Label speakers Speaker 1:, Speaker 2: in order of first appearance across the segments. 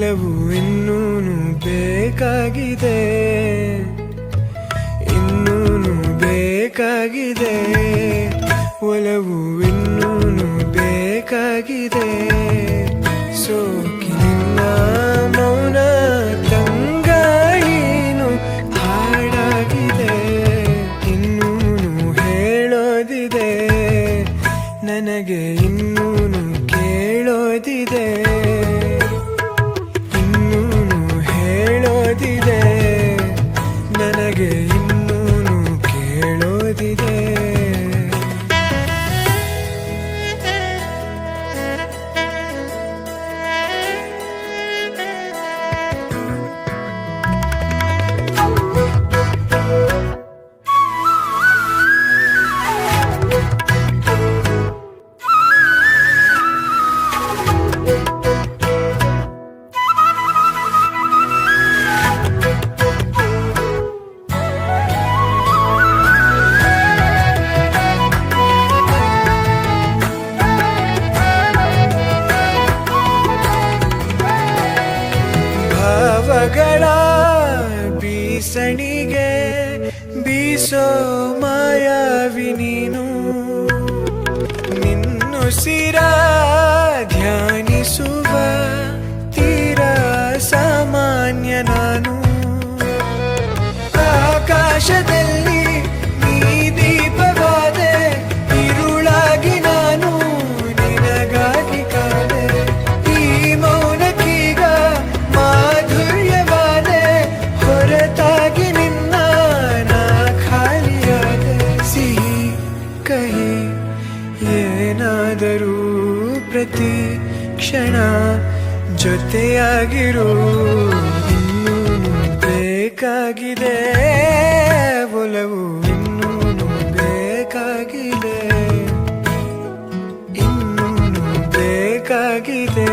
Speaker 1: ಒಲವು ಇನ್ನೂನು ಬೇಕಾಗಿದೆ, ಇನ್ನೂನು ಬೇಕಾಗಿದೆ, ಒಲವು ಇನ್ನೂನು ಬೇಕಾಗಿದೆ. ಸೋಕಿನಿನ್ನ ಮೌನ ತಂಗಾಳಿನು ಹಾಡಾಗಿದೆ, ಇನ್ನೂನು ಹೇಳೋದಿದೆ, ನನಗೆ ಇನ್ನೂನು ಕೇಳೋದಿದೆ, ಇನ್ನೂನು ಹೇಳೋದಿದೆ, ನನಗೆ ಇನ್ನೂನು ಕೇಳೋದಿದೆ. ಭಾವಗಳ ಬೀಸಣಿಗೆ ಬೀಸೋ ಮಾಯಾವಿ ನೀನು, ನಿನ್ನುಸಿರ ಧ್ಯಾನಿಸುವ ತೀರ ಸಾಮಾನ್ಯ ನಾನು. ಆಕಾಶದಲ್ಲಿ ನೀ ದೀಪವಾದೆ, ഇരുಳಾಗಿ ನಾನು ನಿನಗಾಗಿ ಕಾದೆ, ಈ ಮೌನಕ್ಕೀಗ ಮಾಧುರ್ಯವಾದೆ, ಹೊರತಾಗಿ ನಿನ್ನ ನಾ ಖಾಲಿಯಾದೆ. ಸಿಹಿ ಕಹಿ ಏನಾದರೂ ಪ್ರತಿ ಕ್ಷಣ ಜೊತೆಯಾಗಿರು, ಇನ್ನೂನು ಬೇಕಾಗಿದೆ, ಒಲವು ಇನ್ನೂನು ಬೇಕಾಗಿದೆ, ಇನ್ನೂನು ಬೇಕಾಗಿದೆ,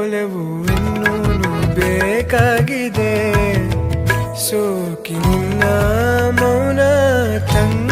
Speaker 1: ಒಲವು ಇನ್ನೂನು ಬೇಕಾಗಿದೆ. ಸೋಕಿನಿನ್ನ ಮೌನ ತಂಗ